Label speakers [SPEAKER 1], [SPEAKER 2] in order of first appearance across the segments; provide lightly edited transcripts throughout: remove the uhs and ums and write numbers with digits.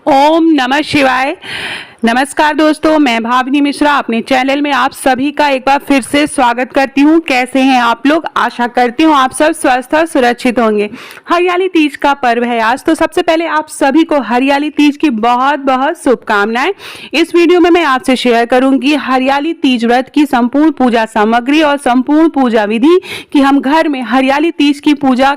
[SPEAKER 1] ओम नमः शिवाय। नमस्कार दोस्तों, मैं भावनी मिश्रा अपने चैनल में आप सभी का एक बार फिर से स्वागत करती हूँ। कैसे हैं आप लोग? आशा करती हूँ आप सब स्वस्थ और सुरक्षित होंगे। हरियाली तीज का पर्व है आज, तो सबसे पहले आप सभी को हरियाली तीज की बहुत बहुत शुभकामनाएं। इस वीडियो में मैं आपसे शेयर करूंगी हरियाली तीज व्रत की संपूर्ण पूजा सामग्री और संपूर्ण पूजा विधि कि हम घर में हरियाली तीज की पूजा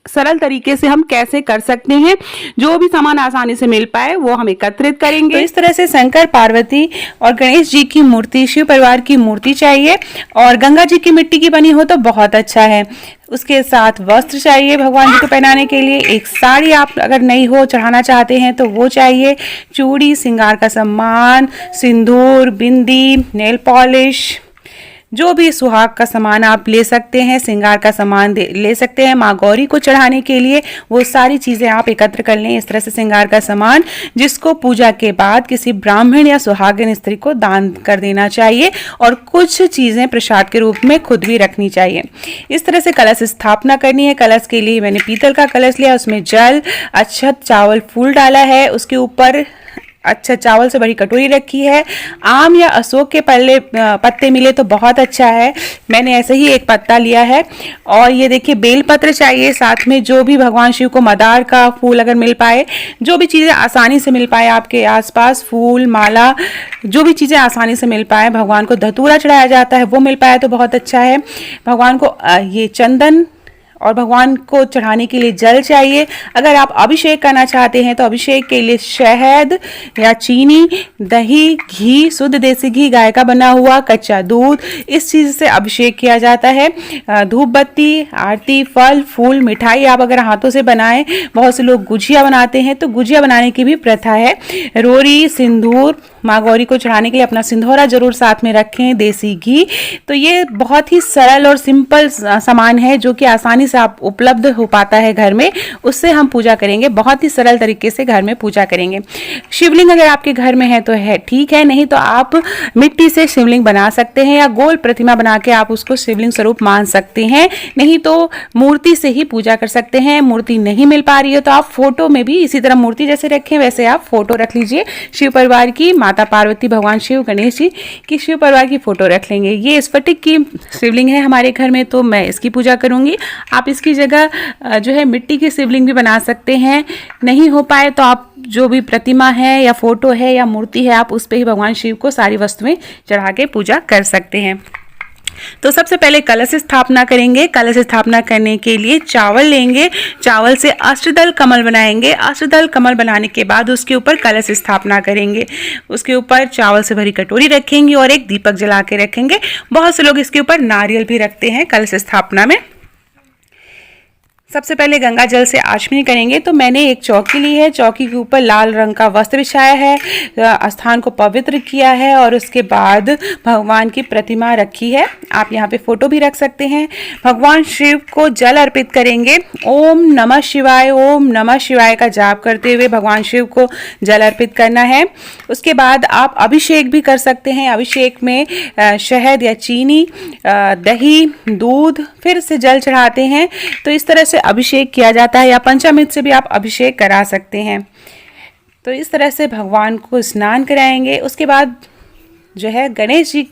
[SPEAKER 1] सरल तरीके से हम कैसे कर सकते हैं। जो भी सामान आसानी से मिल पाए वो हम एकत्रित करेंगे।
[SPEAKER 2] तो इस तरह से शंकर पार्वती और गणेश जी की मूर्ति, शिव परिवार की मूर्ति चाहिए और गंगा जी की मिट्टी की बनी हो तो बहुत अच्छा है। उसके साथ वस्त्र चाहिए भगवान जी को पहनाने के लिए। एक साड़ी आप अगर नहीं हो चढ़ाना चाहते हैं तो वो चाहिए। चूड़ी, श्रृंगार का सामान, सिंदूर, बिंदी, नेल पॉलिश, जो भी सुहाग का सामान आप ले सकते हैं, श्रृंगार का सामान ले सकते हैं। माँ गौरी को चढ़ाने के लिए वो सारी चीज़ें आप एकत्र कर लें। इस तरह से श्रृंगार का सामान जिसको पूजा के बाद किसी ब्राह्मण या सुहागिन स्त्री को दान कर देना चाहिए और कुछ चीज़ें प्रसाद के रूप में खुद भी रखनी चाहिए। इस तरह से कलश स्थापना करनी है। कलश के लिए मैंने पीतल का कलश लिया, उसमें जल, अक्षत, चावल, फूल डाला है। उसके ऊपर अच्छा चावल से बड़ी कटोरी रखी है। आम या अशोक के पत्ते मिले तो बहुत अच्छा है। मैंने ऐसे ही एक पत्ता लिया है। और ये देखिए बेल पत्र चाहिए, साथ में जो भी भगवान शिव को मदार का फूल अगर मिल पाए, जो भी चीज़ें आसानी से मिल पाए आपके आसपास, फूल, माला, जो भी चीज़ें आसानी से मिल पाए। भगवान को धतूरा चढ़ाया जाता है, वो मिल पाए तो बहुत अच्छा है। भगवान को ये चंदन और भगवान को चढ़ाने के लिए जल चाहिए। अगर आप अभिषेक करना चाहते हैं तो अभिषेक के लिए शहद या चीनी, दही, घी, शुद्ध देसी घी, गाय का बना हुआ, कच्चा दूध, इस चीज़ से अभिषेक किया जाता है। धूप बत्ती, आरती, फल, फूल, मिठाई आप अगर हाथों से बनाएं, बहुत से लोग गुजिया बनाते हैं तो गुजिया बनाने की भी प्रथा है। रोरी, सिंदूर, माँ गौरी को चढ़ाने के लिए अपना सिंधौरा जरूर साथ में रखें, देसी घी। तो ये बहुत ही सरल और सिंपल सामान है जो कि आसानी से आप उपलब्ध हो पाता है घर में। उससे हम पूजा करेंगे, बहुत ही सरल तरीके से घर में पूजा करेंगे। शिवलिंग अगर आपके घर में है तो है ठीक है, नहीं तो आप मिट्टी से शिवलिंग बना सकते हैं या गोल प्रतिमा बना के आप उसको शिवलिंग स्वरूप मान सकते हैं। नहीं तो मूर्ति से ही पूजा कर सकते हैं। मूर्ति नहीं मिल पा रही है तो आप फोटो में भी इसी तरह मूर्ति जैसे रखें वैसे आप फोटो रख लीजिए। शिव परिवार की, माता पार्वती, भगवान शिव, गणेश जी की शिव परिवार की फोटो रख लेंगे। ये स्फटिक की शिवलिंग है हमारे घर में तो मैं इसकी पूजा करूंगी। आप इसकी जगह जो है मिट्टी की शिवलिंग भी बना सकते हैं। नहीं हो पाए तो आप जो भी प्रतिमा है या फोटो है या मूर्ति है आप उस पर ही भगवान शिव को सारी वस्तुएं चढ़ा के पूजा कर सकते हैं। तो सबसे पहले कलश स्थापना करेंगे। कलश स्थापना करने के लिए चावल लेंगे, चावल से अष्टदल कमल बनाएंगे। अष्टदल कमल बनाने के बाद उसके ऊपर कलश स्थापना करेंगे। उसके ऊपर चावल से भरी कटोरी रखेंगे और एक दीपक जला के रखेंगे। बहुत से लोग इसके ऊपर नारियल भी रखते हैं कलश स्थापना में। सबसे पहले गंगा जल से आचमनी करेंगे। तो मैंने एक चौकी ली है, चौकी के ऊपर लाल रंग का वस्त्र बिछाया है, स्थान को पवित्र किया है और उसके बाद भगवान की प्रतिमा रखी है। आप यहाँ पे फोटो भी रख सकते हैं। भगवान शिव को जल अर्पित करेंगे। ओम नमः शिवाय, ओम नमः शिवाय का जाप करते हुए भगवान शिव को जल अर्पित करना है। उसके बाद आप अभिषेक भी कर सकते हैं। अभिषेक में शहद या चीनी, दही, दूध, फिर से जल चढ़ाते हैं। तो इस तरह से अभिषेक किया जाता है या पंचामृत से भी आप अभिषेक करा सकते हैं। तो इस तरह से भगवान को स्नान कराएंगे। उसके बाद जो है गणेश जी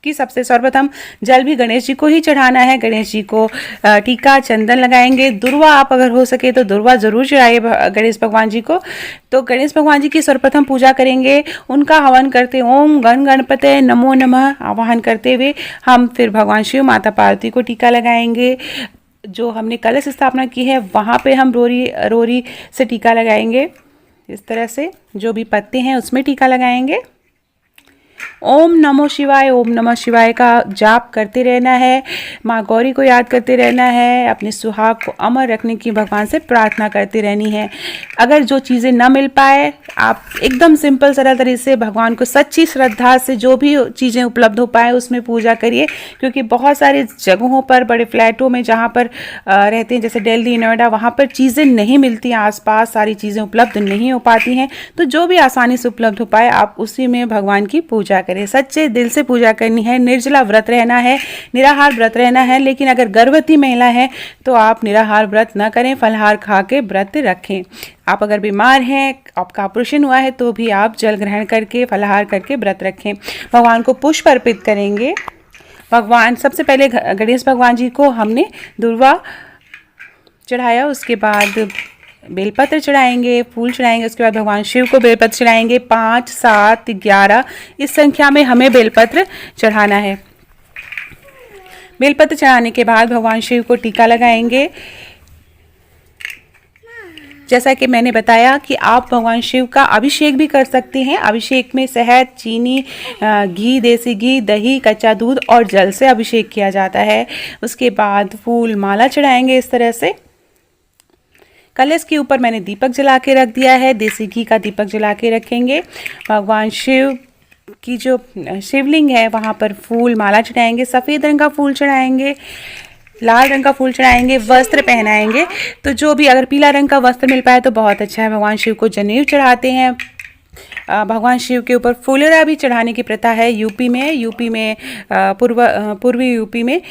[SPEAKER 2] की सबसे सर्वप्रथम जल भी गणेश जी को ही चढ़ाना है। गणेश जी को टीका, चंदन लगाएंगे। दुर्वा आप अगर हो सके तो दुर्वा जरूर चढ़ाइए गणेश भगवान जी को। तो गणेश भगवान जी की सर्वप्रथम पूजा करेंगे, उनका हवन करते ओम गण गणपते नमो नमः आवाहन करते हुए हम फिर भगवान शिव, माता पार्वती को टीका लगाएंगे। जो हमने कलश स्थापना की है वहाँ पे हम रोरी से टीका लगाएंगे। इस तरह से जो भी पत्ते हैं उसमें टीका लगाएंगे। ओम नमो शिवाय, ओम नमः शिवाय का जाप करते रहना है। माँ गौरी को याद करते रहना है। अपने सुहाग को अमर रखने की भगवान से प्रार्थना करती रहनी है। अगर जो चीज़ें न मिल पाए आप एकदम सिंपल सरल तरीके से भगवान को सच्ची श्रद्धा से जो भी चीज़ें उपलब्ध हो पाए उसमें पूजा करिए। क्योंकि बहुत सारी जगहों पर, बड़े फ्लैटों में जहाँ पर रहते हैं जैसे दिल्ली, नोएडा, वहाँ पर चीज़ें नहीं मिलती, आसपास सारी चीज़ें उपलब्ध नहीं हो पाती हैं। तो जो भी आसानी से उपलब्ध हो पाए आप उसी में भगवान की पूजा पूजा करें। सच्चे दिल से पूजा करनी है, निर्जला व्रत रहना है, निराहार व्रत रहना है। लेकिन अगर गर्भवती महिला है तो आप निराहार व्रत न करें, फलाहार खा के व्रत रखें। आप अगर बीमार हैं, आपका ऑपरेशन हुआ है, तो भी आप जल ग्रहण करके फलाहार करके व्रत रखें। भगवान को पुष्प अर्पित करेंगे। भगवान सबसे पहले गणेश भगवान जी को हमने दुर्वा चढ़ाया, उसके बाद बेलपत्र चढ़ाएंगे, फूल चढ़ाएंगे, उसके बाद भगवान शिव को बेलपत्र चढ़ाएंगे। 5, 7, 11 इस संख्या में हमें बेलपत्र चढ़ाना है। बेलपत्र चढ़ाने के बाद भगवान शिव को टीका लगाएंगे। जैसा कि मैंने बताया कि आप भगवान शिव का अभिषेक भी कर सकते हैं। अभिषेक में शहद, चीनी, घी, देसी घी, दही, कच्चा दूध और जल से अभिषेक किया जाता है। उसके बाद फूल माला चढ़ाएंगे इस तरह से। कलश के ऊपर मैंने दीपक जला के रख दिया है, देसी घी का दीपक जला के रखेंगे। भगवान शिव की जो शिवलिंग है वहाँ पर फूल माला चढ़ाएंगे। सफ़ेद रंग का फूल चढ़ाएंगे, लाल रंग का फूल चढ़ाएंगे, वस्त्र पहनाएंगे। तो जो भी अगर पीला रंग का वस्त्र मिल पाए तो बहुत अच्छा है। भगवान शिव को जनेऊ चढ़ाते हैं। भगवान शिव के ऊपर फुलरा भी चढ़ाने की प्रथा है यूपी में पूर्वी यूपी में।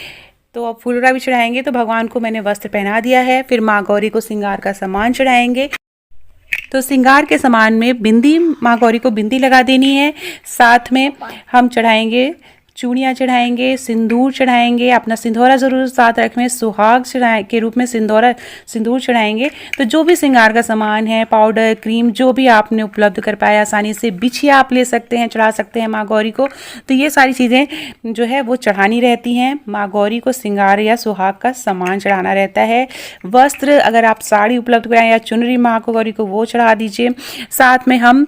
[SPEAKER 2] तो अब फुलरा भी चढ़ाएंगे। तो भगवान को मैंने वस्त्र पहना दिया है। फिर माँ गौरी को श्रृंगार का सामान चढ़ाएंगे। तो श्रृंगार के सामान में बिंदी, माँ गौरी को बिंदी लगा देनी है। साथ में हम चढ़ाएंगे, चूड़ियाँ चढ़ाएंगे, सिंदूर चढ़ाएंगे। अपना सिंदूरा ज़रूर साथ रखें। सुहाग के रूप में सिंदूर चढ़ाएंगे। तो जो भी श्रृंगार का सामान है, पाउडर, क्रीम, जो भी आपने उपलब्ध कर पाया आसानी से, बिछिया आप ले सकते हैं, चढ़ा सकते हैं माँ गौरी को। तो ये सारी चीज़ें जो है वो चढ़ानी रहती हैं। माँ गौरी को श्रृंगार या सुहाग का सामान चढ़ाना रहता है। वस्त्र, अगर आप साड़ी उपलब्ध कराएं या चुनरी माँ गौरी को, वो चढ़ा दीजिए। साथ में हम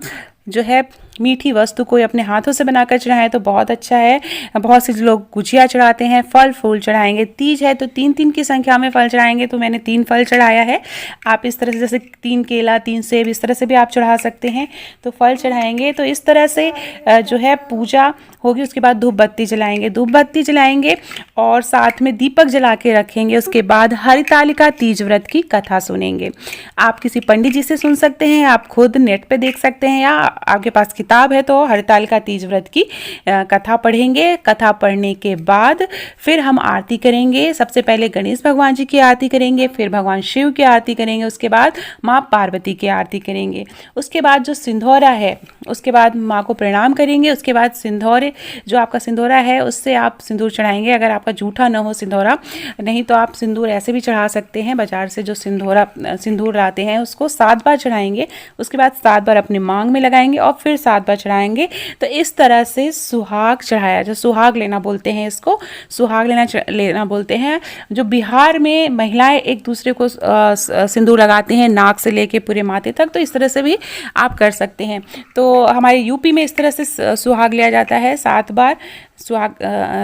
[SPEAKER 2] जो है मीठी वस्तु कोई अपने हाथों से बनाकर चढ़ाएं तो बहुत अच्छा है। बहुत से लोग गुजिया चढ़ाते हैं, फल फूल चढ़ाएंगे। तीज है तो 3-3 की संख्या में फल चढ़ाएंगे। तो मैंने 3 फल चढ़ाया है। आप इस तरह से, जैसे 3 केला, 3 सेब, इस तरह से भी आप चढ़ा सकते हैं। तो फल चढ़ाएंगे। तो इस तरह से जो है पूजा होगी। उसके बाद धूप बत्ती जलाएंगे और साथ में दीपक जला के रखेंगे। उसके बाद हरितालिका तीज व्रत की कथा सुनेंगे। आप किसी पंडित जी से सुन सकते हैं, आप खुद नेट पे देख सकते हैं, या आपके पास किताब है तो हरितालिका तीज व्रत की कथा पढ़ेंगे। कथा पढ़ने के बाद फिर हम आरती करेंगे। सबसे पहले गणेश भगवान जी की आरती करेंगे, फिर भगवान शिव की आरती करेंगे, उसके बाद माँ पार्वती की आरती करेंगे। उसके बाद जो सिंधौरा है, उसके बाद माँ को प्रणाम करेंगे। उसके बाद सिंधौरे, जो आपका सिंदूरा है उससे आप सिंदूर चढ़ाएंगे। अगर आपका जूठा न हो सिंदूरा, नहीं तो आप सिंदूर ऐसे भी चढ़ा सकते हैं। बाजार से जो सिंदूर लाते हैं उसको 7 बार चढ़ाएंगे। उसके बाद 7 बार अपने मांग में लगाएंगे और फिर 7 बार चढ़ाएंगे। तो इस तरह से सुहाग चढ़ाया, जो सुहाग लेना बोलते हैं, इसको सुहाग लेना बोलते हैं। जो बिहार में महिलाएं एक दूसरे को सिंदूर लगाते हैं, नाक से लेके पूरे माथे तक। तो इस तरह से भी आप कर सकते हैं। तो हमारे यूपी में इस तरह से सुहाग लिया जाता है। 7 बार सुहाग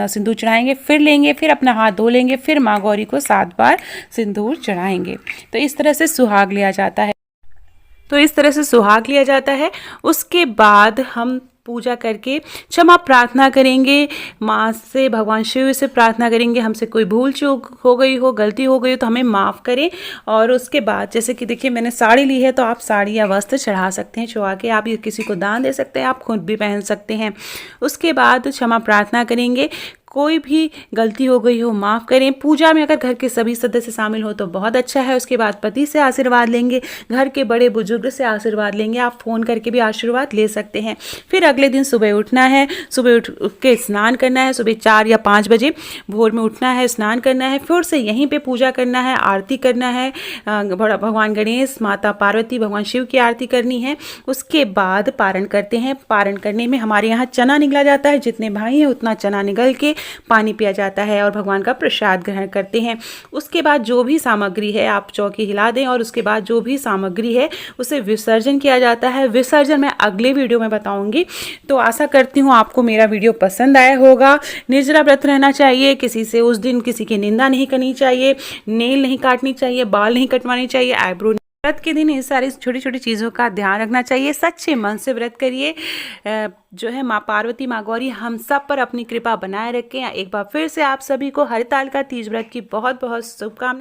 [SPEAKER 2] सिंदूर चढ़ाएंगे, फिर लेंगे, फिर अपना हाथ धो लेंगे, फिर माँ गौरी को 7 बार सिंदूर चढ़ाएंगे। तो इस तरह से सुहाग लिया जाता है। उसके बाद हम पूजा करके क्षमा प्रार्थना करेंगे। माँ से, भगवान शिव से प्रार्थना करेंगे, हमसे कोई भूल चूक हो गई हो, गलती हो गई हो तो हमें माफ़ करें। और उसके बाद जैसे कि देखिए मैंने साड़ी ली है तो आप साड़ी या वस्त्र चढ़ा सकते हैं, चढ़ा के आप ये किसी को दान दे सकते हैं, आप खुद भी पहन सकते हैं। उसके बाद क्षमा प्रार्थना करेंगे, कोई भी गलती हो गई हो माफ़ करें। पूजा में अगर घर के सभी सदस्य शामिल हो तो बहुत अच्छा है। उसके बाद पति से आशीर्वाद लेंगे, घर के बड़े बुजुर्ग से आशीर्वाद लेंगे। आप फ़ोन करके भी आशीर्वाद ले सकते हैं। फिर अगले दिन सुबह उठना है, सुबह उठ के स्नान करना है। सुबह 4 या 5 बजे भोर में उठना है, स्नान करना है, फिर से यहीं पर पूजा करना है, आरती करना है। भगवान गणेश, माता पार्वती, भगवान शिव की आरती करनी है। उसके बाद पारण करते हैं। पारण करने में हमारे यहाँ चना निगला जाता है, जितने भाई हैं उतना चना निगल के पानी पिया जाता है और भगवान का प्रसाद ग्रहण करते हैं। उसके बाद जो भी सामग्री है आप चौकी हिला दें और उसके बाद जो भी सामग्री है उसे विसर्जन किया जाता है। विसर्जन मैं अगले वीडियो में बताऊंगी। तो आशा करती हूँ आपको मेरा वीडियो पसंद आया होगा। निर्जला व्रत रहना चाहिए, किसी से उस दिन किसी की निंदा नहीं करनी चाहिए, नेल नहीं काटनी चाहिए, बाल नहीं कटवाने चाहिए, आईब्रो। व्रत के दिन इस सारी छोटी छोटी चीज़ों का ध्यान रखना चाहिए। सच्चे मन से व्रत करिए। जो है माँ पार्वती, माँ गौरी हम सब पर अपनी कृपा बनाए रखें। एक बार फिर से आप सभी को हरितालिका तीज व्रत की बहुत बहुत शुभकामनाएं।